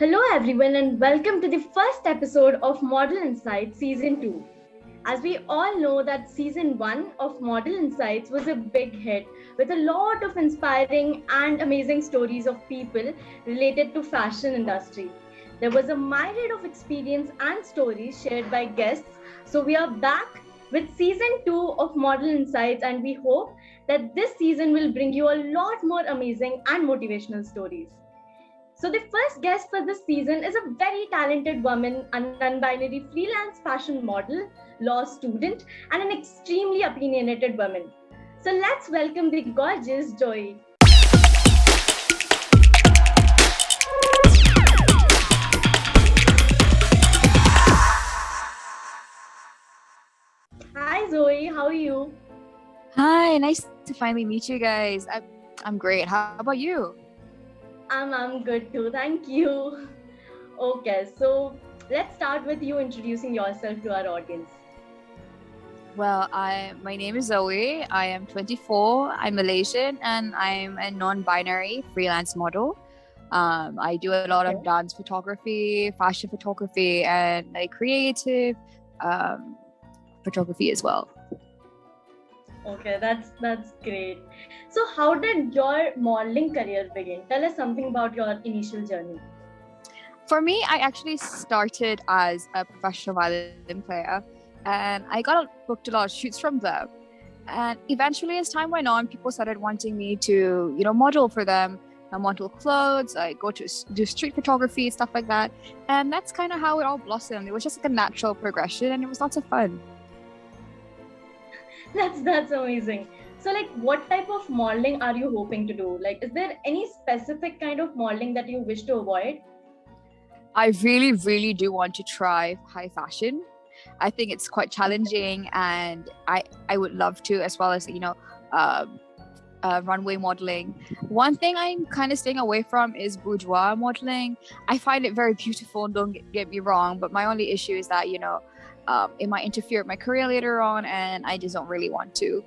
Hello, everyone, and welcome to the first episode of Model Insights Season 2. As we all know that Season 1 of Model Insights was a big hit with a lot of inspiring and amazing stories of people related to fashion industry. There was a myriad of experience and stories shared by guests. So we are back with Season 2 of Model Insights, and we hope that this season will bring you a lot more amazing and motivational stories. So, the first guest for this season is a very talented woman, a non binary freelance fashion model, law student, and an extremely opinionated woman. So, let's welcome the gorgeous Zoë. Hi, Zoë, how are you? Hi, nice to finally meet you guys. I'm great. How about you? I'm good too, thank you. Okay, so let's start with you introducing yourself to our audience. Well, my name is Zoe. I am 24. I'm Malaysian and I'm a non-binary freelance model. I do a lot of dance photography, fashion photography, and like creative photography as well. Okay, that's great. So, how did your modeling career begin? Tell us something about your initial journey. For me, I actually started as a professional violin player, and I booked a lot of shoots from there. And eventually, as time went on, people started wanting me to, model for them, model clothes, go to do street photography, stuff like that. And that's kind of how it all blossomed. It was just like a natural progression, and it was lots of fun. That's amazing. So, like, what type of modeling are you hoping to do? Like, is there any specific kind of modeling that you wish to avoid? I really, really do want to try high fashion. I think it's quite challenging, and I would love to, as well as runway modeling. One thing I'm kind of staying away from is bourgeois modeling. I find it very beautiful, don't get me wrong, but my only issue is that it might interfere with my career later on, and I just don't really want to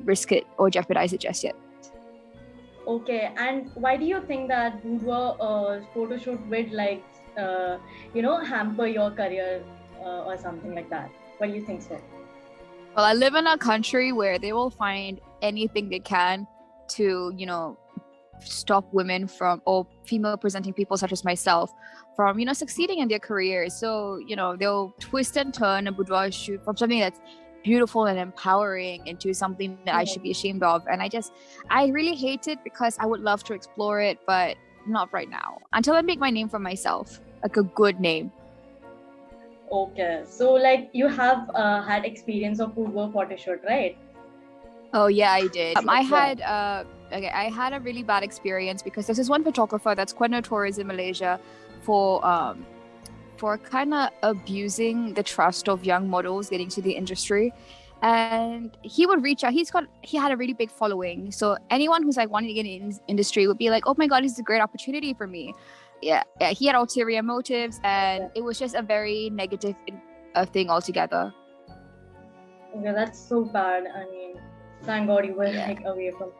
risk it or jeopardize it just yet. Okay, and why do you think that boudoir photoshoot would hamper your career or something like that? Why do you think so? Well, I live in a country where they will find anything they can to, stop women from, or female presenting people such as myself from, succeeding in their careers. So, they'll twist and turn a boudoir shoot from something that's beautiful and empowering into something that I should be ashamed of. And I really hate it because I would love to explore it, but not right now, until I make my name for myself, like a good name. Okay, so like you have had experience of boudoir photoshoot, right? Oh yeah, I did. I had a really bad experience because there's this one photographer that's quite notorious in Malaysia for kind of abusing the trust of young models getting to the industry. And he would reach out. He had a really big following. So anyone who's like wanting to get in the industry would be like, oh my God, this is a great opportunity for me. Yeah, he had ulterior motives, and it was just a very negative thing altogether. Okay, that's so bad. I mean, thank God you were away from.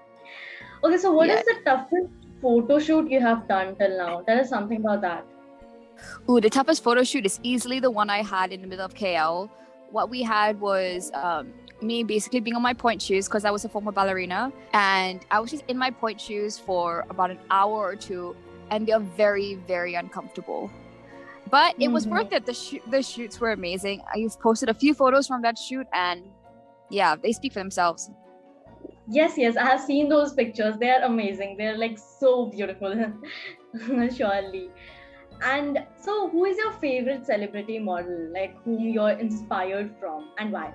Okay, so what is the toughest photo shoot you have done till now? Tell us something about that. Ooh, the toughest photo shoot is easily the one I had in the middle of KL. What we had was me basically being on my point shoes because I was a former ballerina, and I was just in my point shoes for about an hour or two, and they're very, very uncomfortable. But it was worth it. The shoots were amazing. I posted a few photos from that shoot, and yeah, they speak for themselves. Yes, I have seen those pictures. They are amazing. They're like so beautiful. Surely. And so, who is your favorite celebrity model, like whom you're inspired from, and why?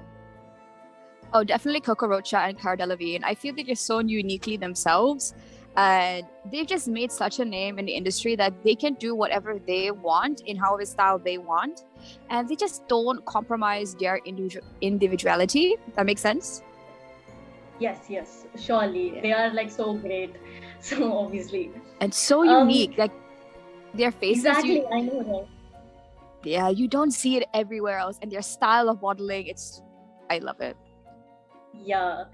Oh, definitely Coco Rocha and Cara Delevingne. I feel they're just so uniquely themselves, and they've just made such a name in the industry that they can do whatever they want in however style they want, and they just don't compromise their individuality. That makes sense? Yes, surely. They are like so great. So obviously. And so unique. Like their faces. Exactly, I know that. Yeah, you don't see it everywhere else. And their style of modeling, I love it. Yeah.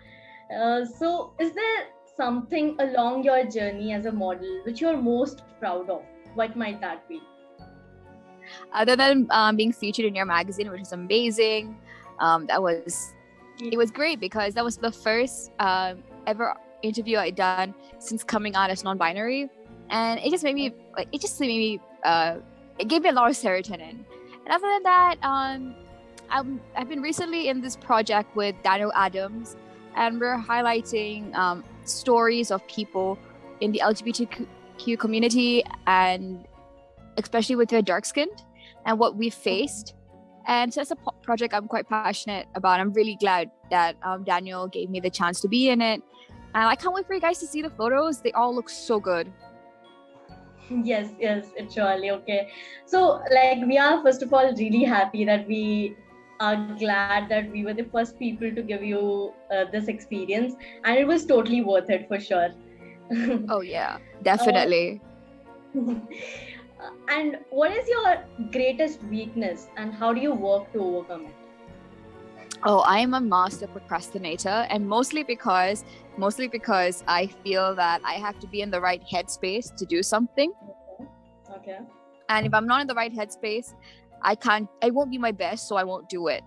So is there something along your journey as a model which you're most proud of? What might that be? Other than being featured in your magazine, which is amazing. It was great because that was the first ever interview I'd done since coming out as non-binary, and it just made me it gave me a lot of serotonin. And other than that, I've been recently in this project with Daniel Adams, and we're highlighting stories of people in the LGBTQ community, and especially with their dark skinned and what we faced. And so that's a project I'm quite passionate about. I'm really glad that Daniel gave me the chance to be in it. And I can't wait for you guys to see the photos. They all look so good. Yes, it's surely okay. So, like, we are first of all really happy that we are glad that we were the first people to give you this experience, and it was totally worth it for sure. Oh yeah, definitely. And what is your greatest weakness, and how do you work to overcome it? Oh, I am a master procrastinator, and mostly because I feel that I have to be in the right headspace to do something. Okay. And if I'm not in the right headspace, I won't be my best, so I won't do it.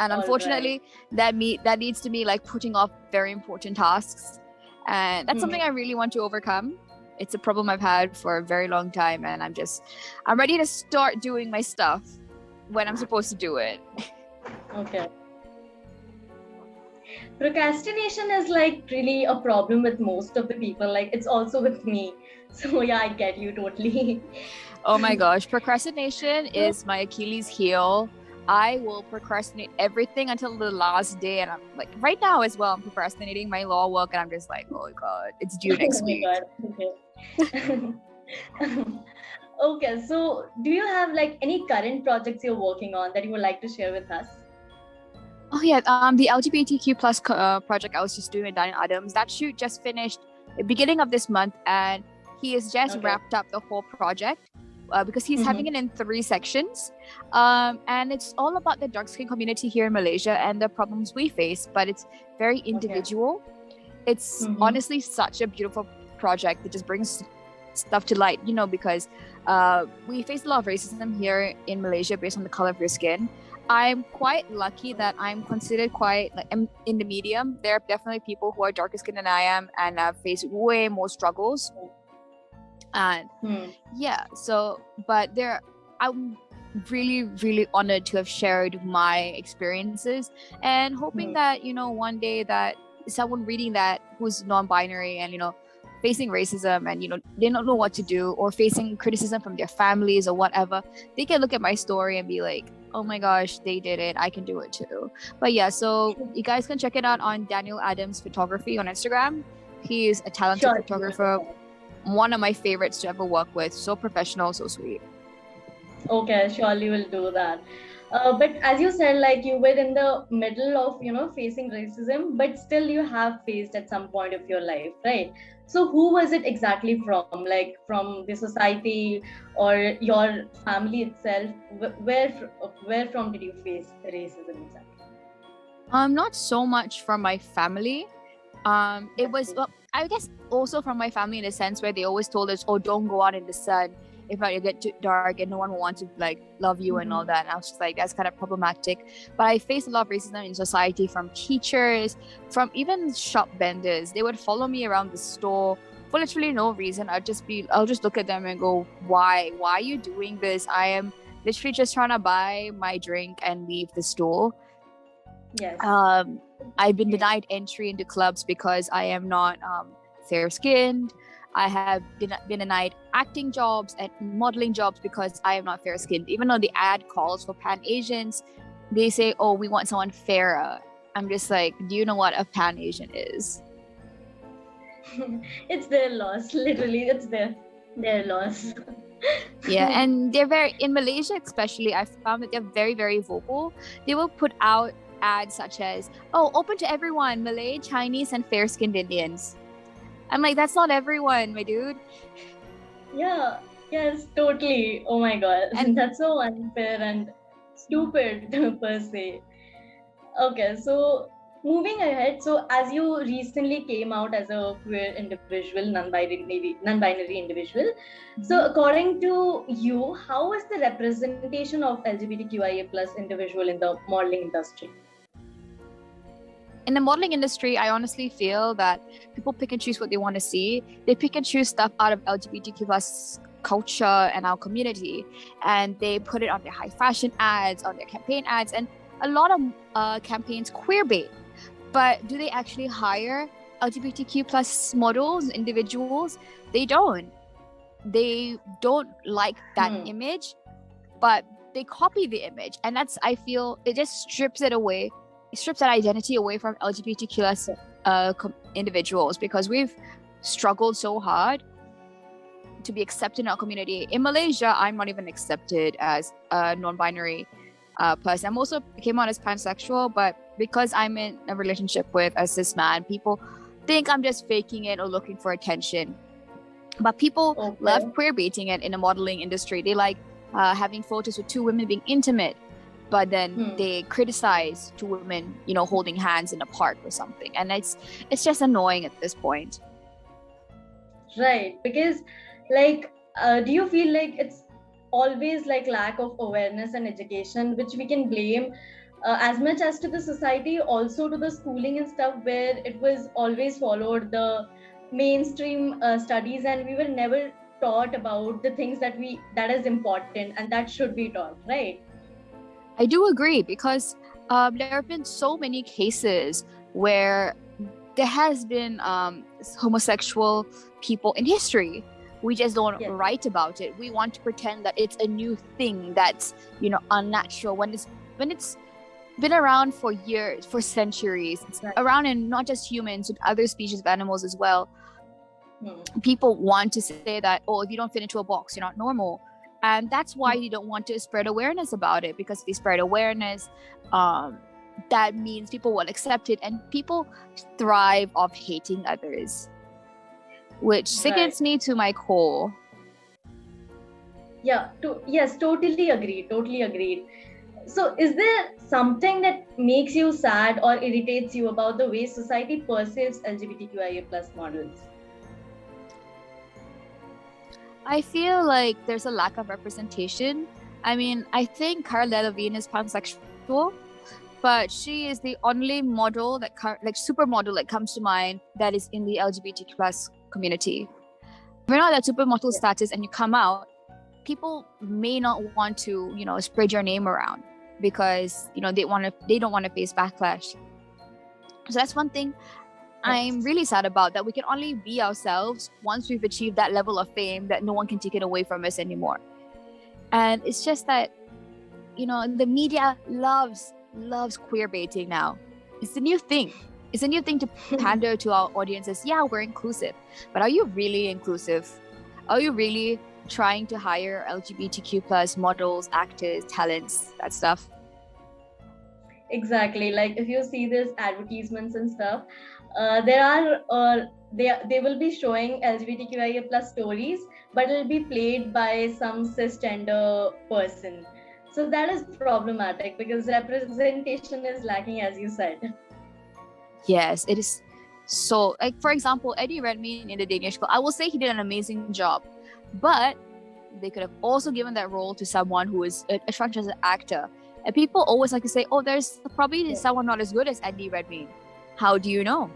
And unfortunately, that needs to be like putting off very important tasks. And that's something I really want to overcome. It's a problem I've had for a very long time, and I'm ready to start doing my stuff when I'm supposed to do it. Okay. Procrastination is like really a problem with most of the people. Like, it's also with me. So yeah, I get you totally. Oh my gosh, procrastination is my Achilles heel. I will procrastinate everything until the last day, and I'm like, right now as well, I'm procrastinating my law work, and I'm just like, oh my god, it's due next week. Okay. Okay, so do you have like any current projects you're working on that you would like to share with us? Oh yeah, the LGBTQ plus project I was just doing with Daniel Adams, that shoot just finished the beginning of this month, and he has just wrapped up the whole project because he's having it in 3 sections, and it's all about the dark skin community here in Malaysia and the problems we face, but it's very individual. It's honestly such a beautiful project that just brings stuff to light, because we face a lot of racism here in Malaysia based on the color of your skin. I'm quite lucky that I'm considered I'm in the medium. There are definitely people who are darker skinned than I am and face way more struggles. And I'm really, really honored to have shared my experiences, and hoping that, one day that someone reading that who's non-binary and, facing racism and, they don't know what to do, or facing criticism from their families or whatever, they can look at my story and be like, oh my gosh, they did it, I can do it too. But yeah, so you guys can check it out on Daniel Adams Photography on Instagram. He is a talented photographer, one of my favorites to ever work with. So professional, so sweet. Okay, surely we'll do that. But as you said, like, you were in the middle of, facing racism, but still you have faced at some point of your life, right? So who was it exactly from? Like, from the society or your family itself? Where from did you face racism exactly? Not so much from my family. It was, I guess, also from my family, in a sense where they always told us, oh, don't go out in the sun. If not, you get too dark and no one will want to like love you and all that. And I was just like, that's kind of problematic. But I faced a lot of racism in society from teachers, from even shop vendors. They would follow me around the store for literally no reason. I'll just look at them and go, why are you doing this? I am literally just trying to buy my drink and leave the store. Yes. I've been denied entry into clubs because I am not fair skinned. I have been denied acting jobs and modeling jobs because I am not fair skinned. Even though the ad calls for Pan Asians, they say, oh, we want someone fairer. I'm just like, do you know what a Pan Asian is? It's their loss, literally. It's their loss. Yeah, and they're in Malaysia especially, I found that they're very, very vocal. They will put out ads such as, oh, open to everyone, Malay, Chinese, and fair-skinned Indians. I'm like, that's not everyone, my dude. Yeah, yes, totally. Oh my god. And that's so unfair and stupid per se. Okay, so moving ahead, so as you recently came out as a queer individual, non-binary individual, so according to you, how is the representation of LGBTQIA plus individual in the modeling industry? In the modeling industry, I honestly feel that people pick and choose what they want to see. They pick and choose stuff out of LGBTQ plus culture and our community, and they put it on their high fashion ads, on their campaign ads, and a lot of campaigns queer bait. But do they actually hire LGBTQ plus models, individuals? They don't. They don't like that image, but they copy the image. And that's, I feel, it just strips it away. It strips that identity away from LGBTQ plus individuals, because we've struggled so hard to be accepted in our community. In Malaysia, I'm not even accepted as a non-binary person. I'm also came out as pansexual, but because I'm in a relationship with a cis man, people think I'm just faking it or looking for attention. But people love queer baiting it in the modeling industry. They like having photos with two women being intimate, but then they criticize two women, holding hands in a park or something. And it's just annoying at this point. Right, because do you feel like it's always like lack of awareness and education, which we can blame as much as to the society, also to the schooling and stuff, where it was always followed the mainstream studies, and we were never taught about the things that is important and that should be taught, right? I do agree, because there have been so many cases where there has been homosexual people in history. We just don't write about it. We want to pretend that it's a new thing that's, unnatural, when it's been around for years, for centuries. It's around in not just humans, but other species of animals as well. People want to say that, if you don't fit into a box, you're not normal. And that's why you don't want to spread awareness about it, because if you spread awareness, that means people will accept it, and people thrive off hating others, which sickens me to my core. Yes, totally agreed. So is there something that makes you sad or irritates you about the way society perceives LGBTQIA plus models? I feel like there's a lack of representation. I mean, I think Cara Delevingne is pansexual, but she is the only model supermodel that comes to mind that is in the LGBTQ plus community. If you're not that supermodel status and you come out, people may not want to, spread your name around, because they don't want to face backlash. So that's one thing I'm really sad about, that we can only be ourselves once we've achieved that level of fame, that no one can take it away from us anymore. And it's just that, the media loves queer baiting now. It's the new thing. It's a new thing to pander to our audiences. Yeah, we're inclusive. But are you really inclusive? Are you really trying to hire LGBTQ plus models, actors, talents, that stuff? Exactly. Like if you see these advertisements and stuff, they will be showing LGBTQIA plus stories, but it'll be played by some cisgender person. So that is problematic, because representation is lacking, as you said. Yes, it is. So, like, for example, Eddie Redmayne in the Danish Girl, I will say he did an amazing job, but they could have also given that role to someone who is a transgender actor. And people always like to say, there's probably someone not as good as Eddie Redmayne. How do you know?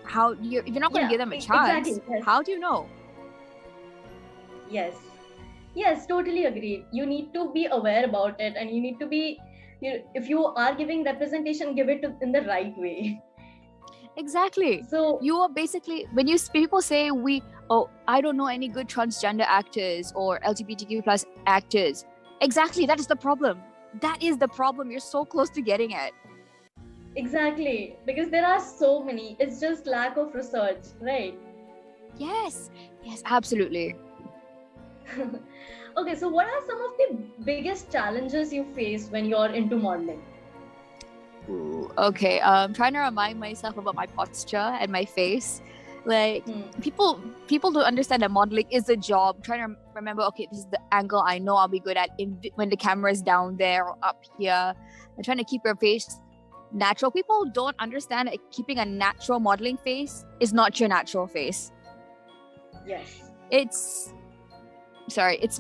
If you're not going to give them a chance, exactly, how do you know? Yes, totally agreed. You need to be aware about it, and you need to be, if you are giving representation, give it in the right way. Exactly. So you are basically, when people say I don't know any good transgender actors or LGBTQ plus actors. Exactly, that is the problem. That is the problem you're so close to getting at. Exactly, because there are so many. It's just lack of research, right? Yes, absolutely. Okay, so what are some of the biggest challenges you face when you're into modeling? Okay, I'm trying to remind myself about my posture and my face. Like, people don't understand that modeling is a job. I'm trying to remember, okay, this is the angle I know I'll be good at when the camera is down there or up here. I'm trying to keep your face natural. People don't understand that keeping a natural modeling face is not your natural face. Yes. It's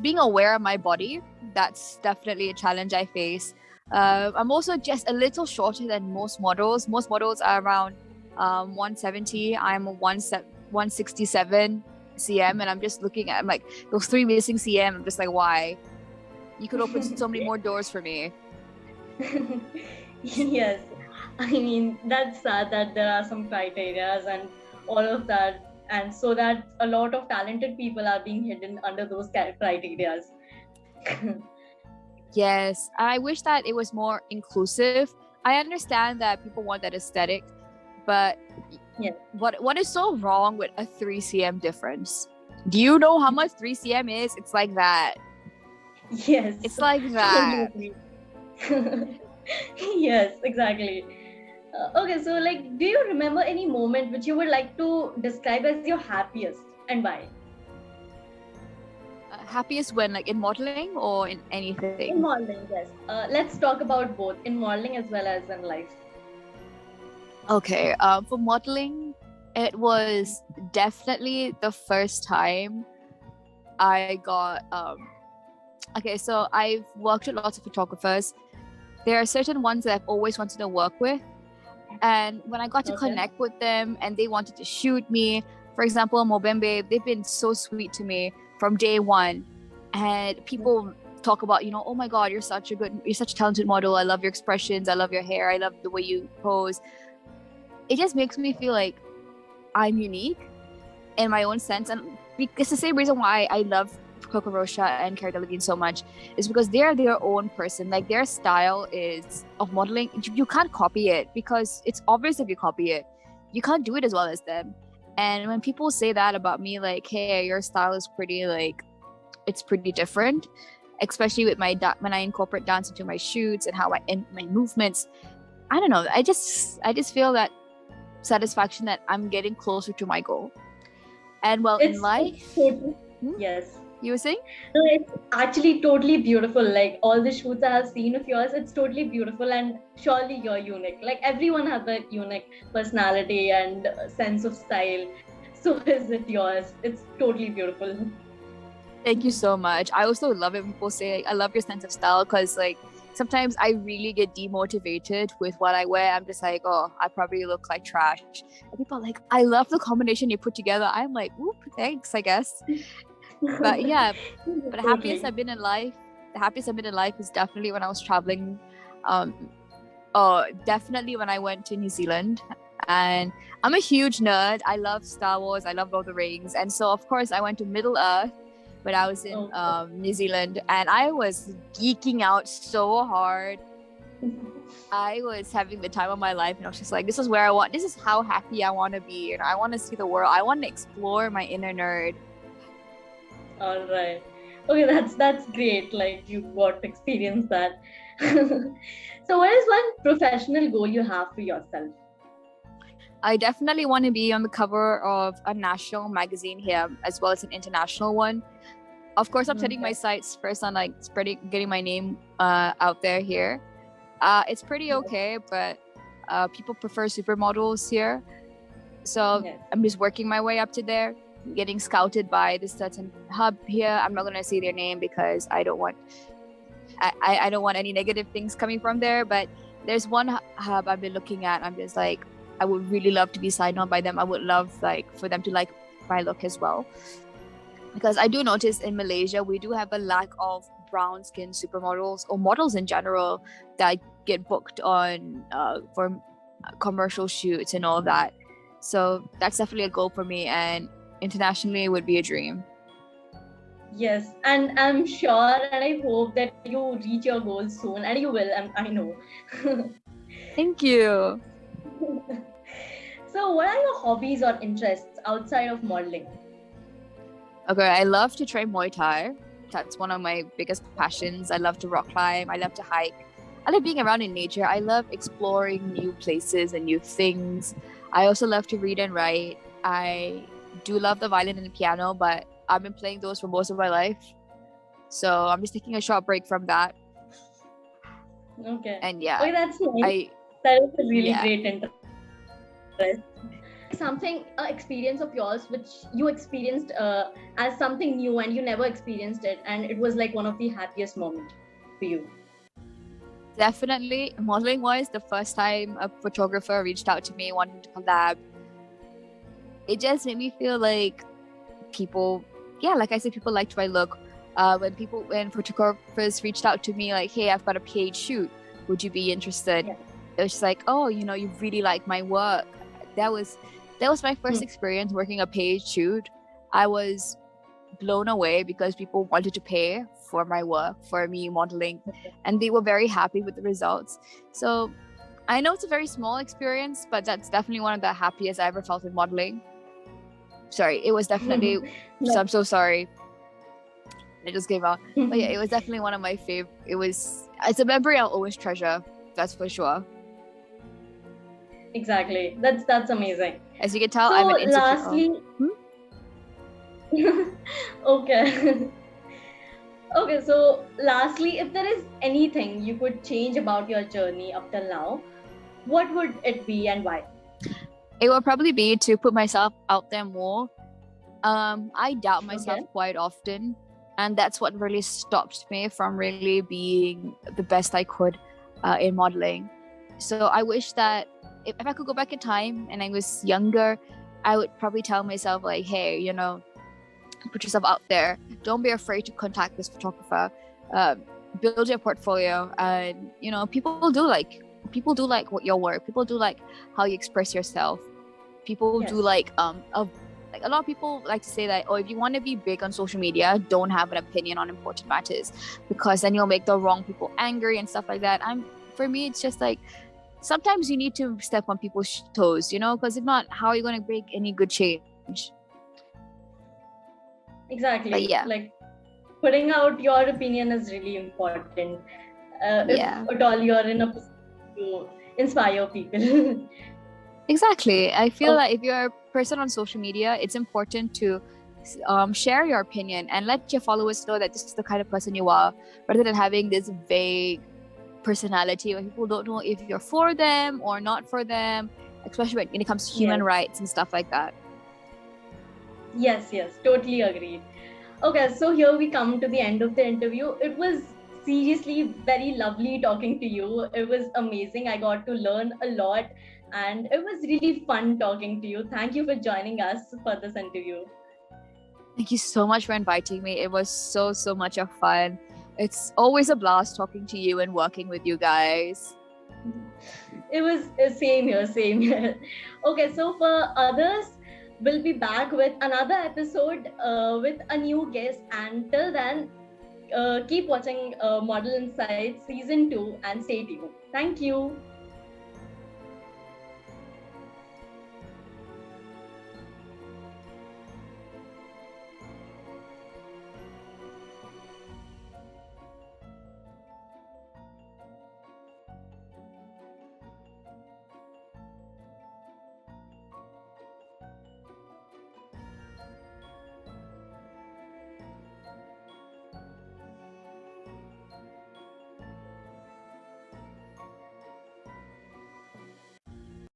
being aware of my body. That's definitely a challenge I face. I'm also just a little shorter than most models. Most models are around 170. I'm 167 cm, and I'm just looking at, I'm like, those 3 missing cm. I'm just like, why? You could open so many more doors for me. Yes, I mean, that's sad that there are some criterias and all of that, and so that a lot of talented people are being hidden under those criterias. Yes, I wish that it was more inclusive. I understand that people want that aesthetic, but Yeah. what is so wrong with a 3 cm difference? Do you know how much 3 cm is? It's like that. Yes. It's like that. Yes, exactly. Okay, so like, do you remember any moment which you would like to describe as your happiest, and why? Happiest when, like, in modeling or in anything? In modeling, yes. Let's talk about both, in modeling as well as in life. Okay, for modeling, it was definitely the first time I got okay, so I've worked with lots of photographers. There are certain ones that I've always wanted to work with, and when I got to connect with them and they wanted to shoot me, for example, Mobembe, they've been so sweet to me from day one. And people talk about, oh my god, you're such a talented model, I love your expressions, I love your hair, I love the way you pose. It just makes me feel like I'm unique in my own sense. And it's the same reason why I love Coco Rocha and Cara Delevingne so much, is because they're their own person. Like, their style is of modeling, you can't copy it, because it's obvious if you copy it, you can't do it as well as them. And when people say that about me, like, hey, your style is pretty, like, it's pretty different, especially with when I incorporate dance into my shoots and how my movements, I don't know, I just feel that satisfaction that I'm getting closer to my goal. And well, in life, yes, you were saying? No, it's actually totally beautiful. Like, all the shoots I have seen of yours, it's totally beautiful, and surely you're unique. Like, everyone has a unique personality and sense of style. So is it yours. It's totally beautiful. Thank you so much. I also love it when people say, I love your sense of style, because, like, sometimes I really get demotivated with what I wear. I'm just like, oh, I probably look like trash. And people are like, I love the combination you put together. I'm like, whoop, thanks, I guess. But yeah, but the happiest I've been in life is definitely when I was traveling. Definitely when I went to New Zealand. And I'm a huge nerd. I love Star Wars. I love Lord of the Rings. And so, of course, I went to Middle Earth when I was in New Zealand, and I was geeking out so hard. I was having the time of my life, and I was just like, this is how happy I want to be, and I want to see the world. I want to explore my inner nerd. All right. Okay, that's great. Like, you got to experience that. So what is one professional goal you have for yourself? I definitely want to be on the cover of a national magazine here, as well as an international one. Of course, I'm setting my sights first on, like, getting my name out there here. It's pretty okay, but people prefer supermodels here. So I'm just working my way up to there, getting scouted by this certain hub here. I'm not going to say their name because I don't want any negative things coming from there. But there's one hub I've been looking at. I'm just like, I would really love to be signed on by them. I would love, like, for them to like my look as well. Because I do notice in Malaysia, we do have a lack of brown skin supermodels, or models in general, that get booked on for commercial shoots and all that. So that's definitely a goal for me, and internationally it would be a dream. Yes, and I'm sure and I hope that you reach your goals soon, and you will, I know. Thank you. So what are your hobbies or interests outside of modeling? Okay, I love to train Muay Thai. That's one of my biggest passions. I love to rock climb. I love to hike. I love being around in nature. I love exploring new places and new things. I also love to read and write. I do love the violin and the piano, but I've been playing those for most of my life. So I'm just taking a short break from that. Okay. And yeah. Okay, that's nice. That is a really Yeah. great interest. Something, experience of yours which you experienced as something new and you never experienced it, and it was like one of the happiest moments for you. Definitely, modeling wise, the first time a photographer reached out to me wanting to collab, it just made me feel like people, like I said, people liked my look. When photographers reached out to me like, hey, I've got a paid shoot, would you be interested? Yeah. It was just like, oh, you really like my work. That was my first experience working a paid shoot. I was blown away because people wanted to pay for my work, for me modeling, and they were very happy with the results. So I know it's a very small experience, but that's definitely one of the happiest I ever felt in modeling. Sorry, it was definitely so I'm so sorry. I just gave out. But yeah, it was definitely one of my favorite. It's a memory I'll always treasure, that's for sure. Exactly. That's amazing. As you can tell, So I'm an insecure. lastly, okay. Okay, so lastly, if there is anything you could change about your journey up till now, what would it be and why? It will probably be to put myself out there more. I doubt myself quite often, and that's what really stopped me from really being the best I could in modeling. So I wish that if I could go back in time and I was younger, I would probably tell myself like, hey, put yourself out there. Don't be afraid to contact this photographer. Build your portfolio, and people do like what your work. People do like how you express yourself. People do like a lot of people like to say that, oh, if you want to be big on social media, don't have an opinion on important matters, because then you'll make the wrong people angry and stuff like that. For me, it's just like sometimes you need to step on people's toes, because if not, how are you going to make any good change? Exactly. But yeah, like putting out your opinion is really important. If at all you're in a position to inspire people. Exactly. I feel like if you're a person on social media, it's important to share your opinion and let your followers know that this is the kind of person you are, rather than having this vague personality where people don't know if you're for them or not for them, especially when it comes to human rights and stuff like that. Yes, totally agreed. Okay, so here we come to the end of the interview. It was seriously very lovely talking to you. It was amazing. I got to learn a lot, and it was really fun talking to you. Thank you for joining us for this interview. Thank you so much for inviting me. It was so much of fun. It's always a blast talking to you and working with you guys. It was same here. Okay, so for others, we'll be back with another episode with a new guest. And till then, keep watching Model Insights Season 2 and stay tuned. Thank you.